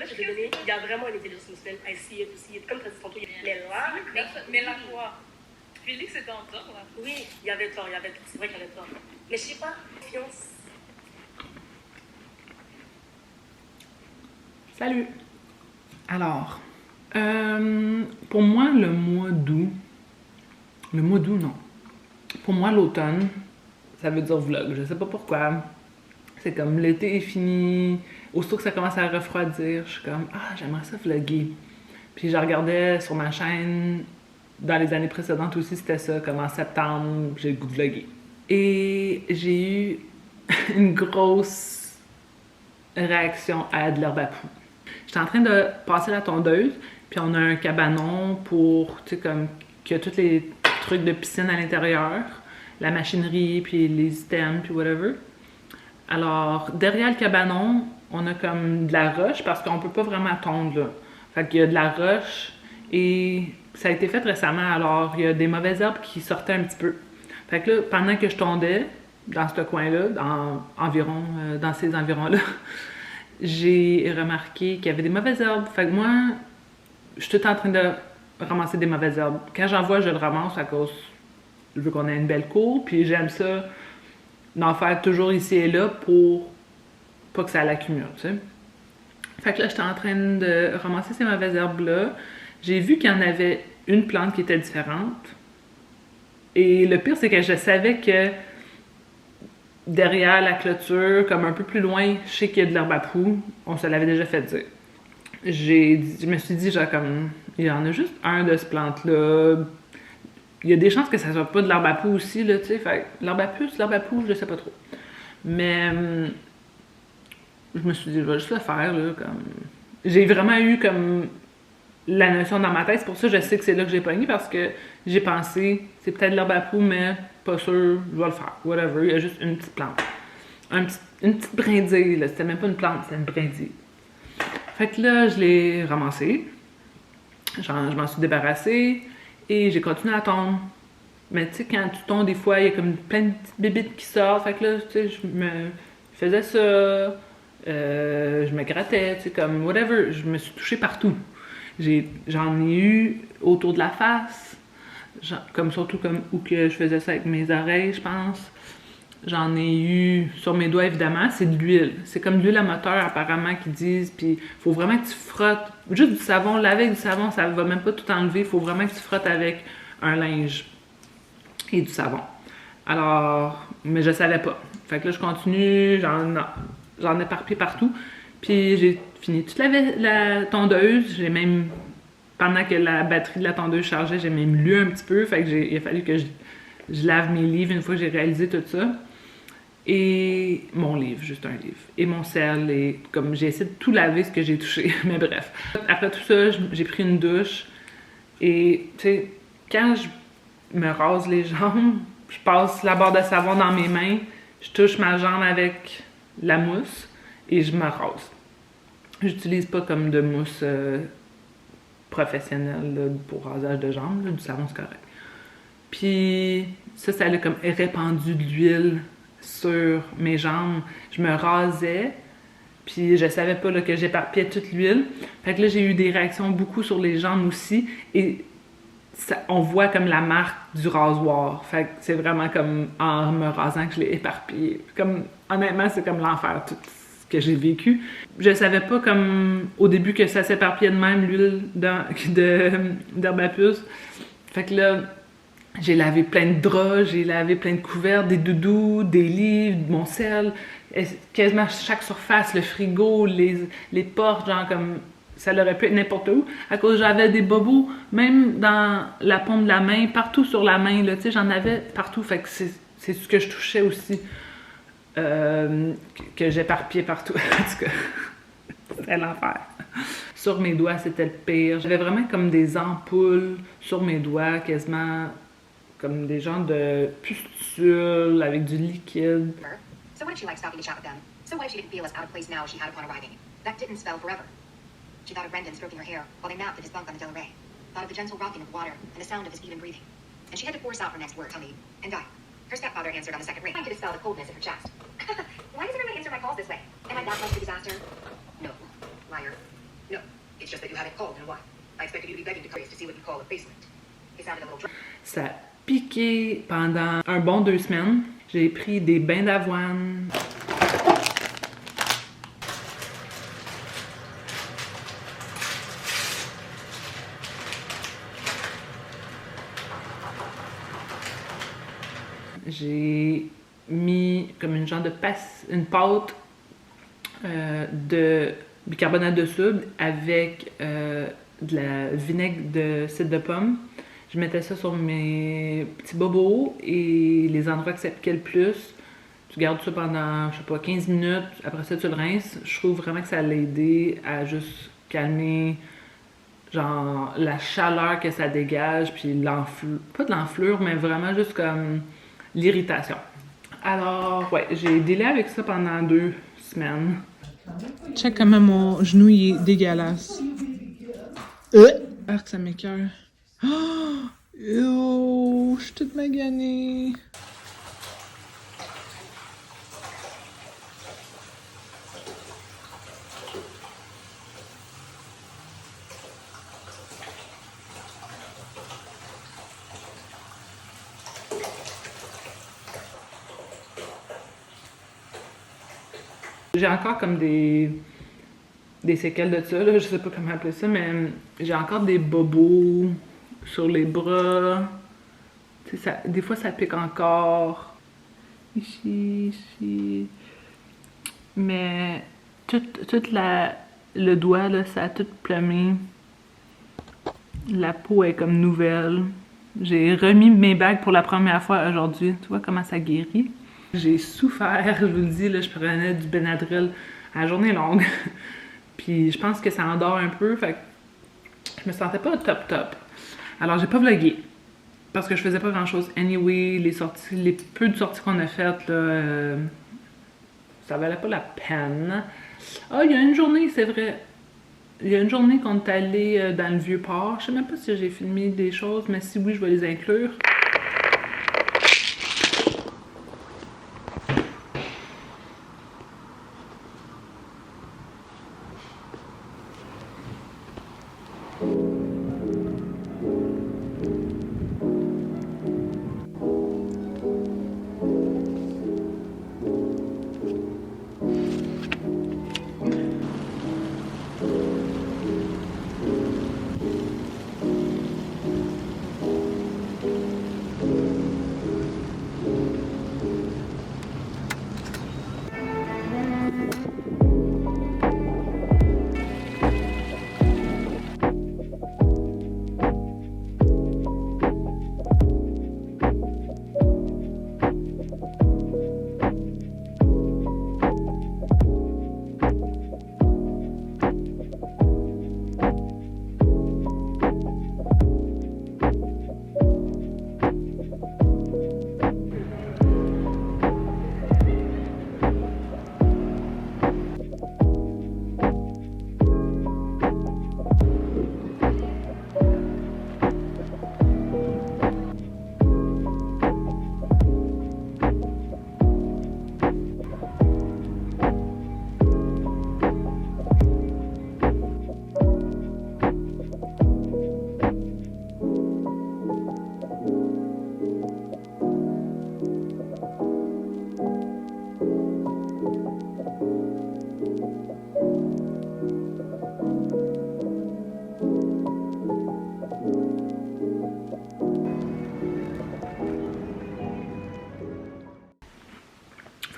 je t'ai donné, il y a vraiment une intelligence émotionnelle. I see it, comme tu as dit tantôt, mais là... Mais la quoi? Félix était en tort, là. Oui, il y avait tort, c'est vrai qu'il y avait tort. Mais je sais pas, confiance. Salut! Alors, pour moi, le mois d'août, non. Pour moi, l'automne, ça veut dire vlog. Je sais pas pourquoi. C'est comme l'été est fini. Aussitôt que ça commence à refroidir, je suis comme, ah, j'aimerais ça vlogger. Puis je regardais sur ma chaîne, dans les années précédentes aussi, c'était ça, comme en septembre, j'ai le goût de vlogger. Et j'ai eu une grosse réaction à de l'herbe à poux. J'étais en train de passer la tondeuse, puis on a un cabanon pour, tu sais, comme, qui a tous les trucs de piscine à l'intérieur, la machinerie, puis les items, puis whatever. Alors, derrière le cabanon, on a comme de la roche, parce qu'on peut pas vraiment tondre, là. Fait qu'il y a de la roche, et ça a été fait récemment, alors il y a des mauvaises herbes qui sortaient un petit peu. Fait que là, pendant que je tondais, dans ce coin-là, dans ces environs-là, j'ai remarqué qu'il y avait des mauvaises herbes. Fait que moi, je suis tout en train de ramasser des mauvaises herbes. Quand j'en vois, je le ramasse à cause, je veux qu'on ait une belle cour, puis j'aime ça d'en faire toujours ici et là pour pas que ça l'accumule, tu sais. Fait que là, j'étais en train de ramasser ces mauvaises herbes-là. J'ai vu qu'il y en avait une plante qui était différente. Et le pire, c'est que je savais que derrière la clôture, comme un peu plus loin, je sais qu'il y a de l'herbe à poux. On se l'avait déjà fait dire. Je me suis dit, genre, comme, il y en a juste un de cette plante-là. Il y a des chances que ça soit pas de l'herbe à poux aussi, là, tu sais. Fait l'herbe à poux, je sais pas trop. Mais je me suis dit, je vais juste le faire, là, comme... J'ai vraiment eu, comme, la notion dans ma tête. C'est pour ça que je sais que c'est là que j'ai pogné, parce que j'ai pensé, c'est peut-être de l'herbe à poux, mais pas sûr, je vais le faire. Whatever, il y a juste une petite plante. Une petite brindille, là. C'était même pas une plante, c'était une brindille. Fait que là, je l'ai ramassée. Je m'en suis débarrassée. Et j'ai continué à tondre. Mais tu sais, quand tu tonds, des fois, il y a comme plein de petites bébites qui sortent. Fait que là, tu sais, je me faisais ça. Je me grattais, tu sais, comme whatever. Je me suis touchée partout. J'en ai eu autour de la face. Comme surtout comme où que je faisais ça avec mes oreilles, je pense. J'en ai eu sur mes doigts, évidemment. C'est de l'huile. C'est comme de l'huile à moteur, apparemment, qu'ils disent. Puis, faut vraiment que tu frottes. Juste du savon, laver avec du savon, ça va même pas tout enlever. Faut vraiment que tu frottes avec un linge et du savon. Alors, mais je savais pas. Fait que là, je continue. J'en éparpille partout. Puis, j'ai fini toute la tondeuse. J'ai même, pendant que la batterie de la tondeuse chargeait, j'ai même lu un petit peu. Fait que il a fallu que je lave mes livres une fois que j'ai réalisé tout ça. Et mon livre, juste un livre. Et mon sel, et comme j'ai essayé de tout laver ce que j'ai touché. Mais bref. Après tout ça, j'ai pris une douche. Et, tu sais, quand je me rase les jambes, je passe la barre de savon dans mes mains, je touche ma jambe avec la mousse et je me rase. J'utilise pas comme de mousse professionnelle là, pour rasage de jambes. Là, du savon, c'est correct. Puis ça a comme répandu de l'huile sur mes jambes. Je me rasais, puis je savais pas là, que j'éparpillais toute l'huile. Fait que là, j'ai eu des réactions beaucoup sur les jambes aussi. Et ça, on voit comme la marque du rasoir. Fait que c'est vraiment comme en me rasant que je l'ai éparpillé. Comme, honnêtement, c'est comme l'enfer, tout ce que j'ai vécu. Je savais pas comme au début que ça s'éparpillait de même, l'huile d'herbe à puce. Fait que là, j'ai lavé plein de draps, j'ai lavé plein de couverts, des doudous, des livres, mon sel, quasiment chaque surface, le frigo, les portes, genre comme ça l'aurait pu être n'importe où, à cause j'avais des bobos, même dans la paume de la main, partout sur la main, là, tu sais, j'en avais partout, fait que c'est ce que je touchais aussi, que j'éparpillais partout, en tout cas, c'était l'enfer. Sur mes doigts, c'était le pire, j'avais vraiment comme des ampoules sur mes doigts, quasiment comme des genres de pustules avec du liquide. So what did she like stopping to chat with them? So what if she didn't feel as out of place now as she had upon arriving? That didn't spell forever. She thought of Brendan stroking her hair while they napped at his bunk on the Delray. Thought of the gentle rocking of the water and the sound of his even breathing. And she had to force out her next word, honey, and die. Her stepfather answered on the second ring, trying to dispel the coldness in her chest. Why does everyone answer my calls this way? Am I that much of a disaster? No, liar. It's just that you haven't called in a while. I expected you to be begging to come to see what you call a basement. It sounded a little dry. Ça a piqué pendant un bon 2 semaines. J'ai pris des bains d'avoine. J'ai mis comme une genre de une pâte de bicarbonate de soude avec de la vinaigre de cidre de pomme. Je mettais ça sur mes petits bobos et les endroits que ça piquait le plus. Tu gardes ça pendant, je sais pas, 15 minutes. Après ça, tu le rinces. Je trouve vraiment que ça allait aider à juste calmer genre la chaleur que ça dégage, puis l'enflure, pas de l'enflure, mais vraiment juste comme l'irritation. Alors, ouais, j'ai délai avec ça pendant 2 semaines. Check comment mon genou il est dégueulasse. Ah, que ça m'écoeure. Oh, je suis toute maganée. J'ai encore comme des séquelles de ça, là, je sais pas comment appeler ça, mais j'ai encore des bobos sur les bras. Tu sais, ça, des fois ça pique encore. Ici, ici. Mais tout le doigt, là, ça a tout plumé. La peau est comme nouvelle. J'ai remis mes bagues pour la première fois aujourd'hui. Tu vois comment ça guérit? J'ai souffert, je vous le dis, là, je prenais du Benadryl à la journée longue. Puis je pense que ça endort un peu, fait que je me sentais pas top. Alors j'ai pas vlogué, parce que je faisais pas grand chose. Anyway, les peu de sorties qu'on a faites, là, ça valait pas la peine. Ah, il y a une journée, c'est vrai. Il y a une journée qu'on est allé dans le Vieux-Port. Je sais même pas si j'ai filmé des choses, mais si oui, je vais les inclure.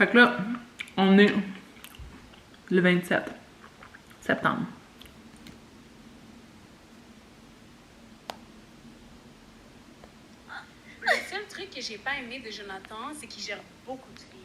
Fait que là, on est le 27 septembre. Le seul truc que j'ai pas aimé de Jonathan, c'est qu'il gère beaucoup de filles.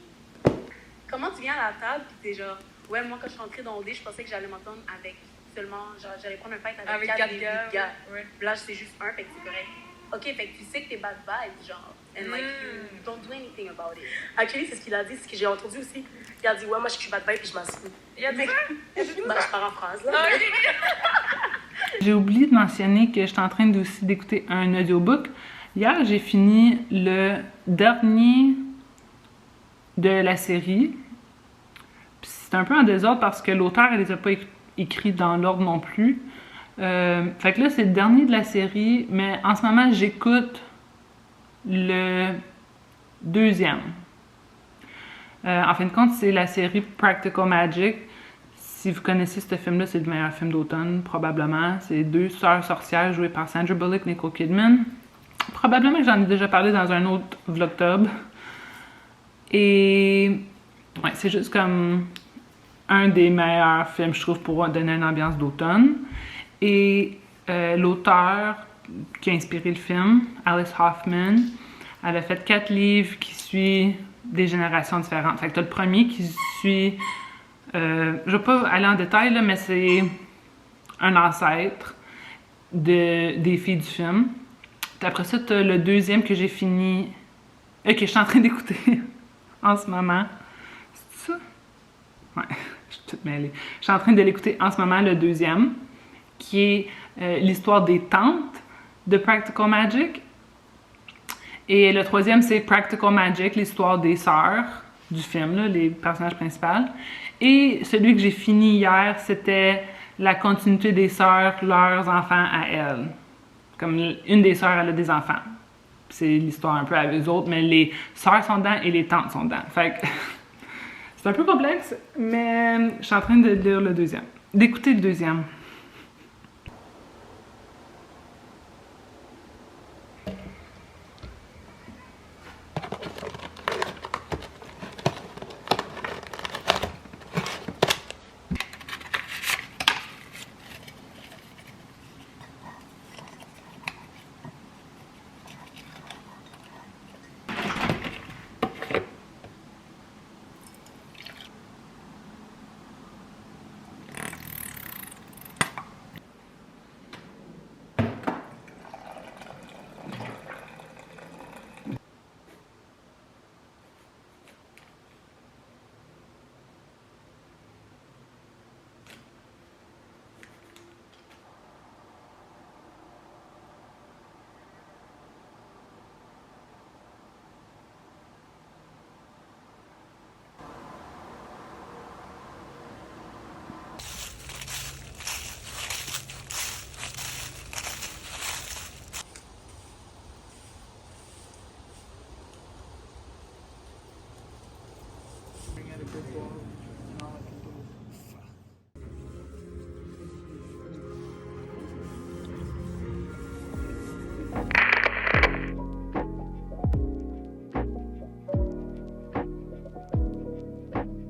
Comment tu viens à la table pis t'es genre, ouais, moi quand je suis rentrée dans OD, je pensais que j'allais m'entendre avec seulement, genre j'allais prendre un fight avec 4 gars. Ouais. Là, c'est juste un, fait que c'est correct. Ok, fait que tu sais que t'es bad vibes, genre. And like, you don't do anything about it. Actually, c'est ce qu'il a dit, c'est ce que j'ai entendu aussi. Il a dit, ouais, moi je suis bad vibe puis je m'en fous. Il a dit ça? Bah, je paraphrase là. Ah, ok. J'ai oublié de mentionner que j'étais en train aussi d'écouter un audiobook. Hier, j'ai fini le dernier de la série. Puis c'est un peu en désordre parce que l'auteur, elle les a pas écrits dans l'ordre non plus. Fait que là, c'est le dernier de la série, mais en ce moment, j'écoute le deuxième. En fin de compte, c'est la série Practical Magic. Si vous connaissez ce film-là, c'est le meilleur film d'automne, probablement. C'est deux sœurs sorcières jouées par Sandra Bullock, Nicole Kidman. Probablement que j'en ai déjà parlé dans un autre Vlogtob. Et ouais, c'est juste comme un des meilleurs films, je trouve, pour donner une ambiance d'automne. Et l'auteur qui a inspiré le film, Alice Hoffman, elle a fait 4 livres qui suivent des générations différentes. Fait que t'as le premier qui suit... je vais pas aller en détail, là, mais c'est un ancêtre des filles du film. Puis après ça, t'as le deuxième que j'ai fini... que je suis en train d'écouter en ce moment. C'est ça? Ouais, je suis toute mêlée. Je suis en train de l'écouter en ce moment, le deuxième, qui est l'histoire des tantes de Practical Magic. Et le troisième, c'est Practical Magic, l'histoire des sœurs du film, là, les personnages principaux. Et celui que j'ai fini hier, c'était la continuité des sœurs, leurs enfants à elles. Comme une des sœurs, elle a des enfants. C'est l'histoire un peu avec eux autres, mais les sœurs sont dedans et les tantes sont dedans. Fait que c'est un peu complexe, mais je suis en train de lire le deuxième. D'écouter le deuxième. Bring out a brick wall.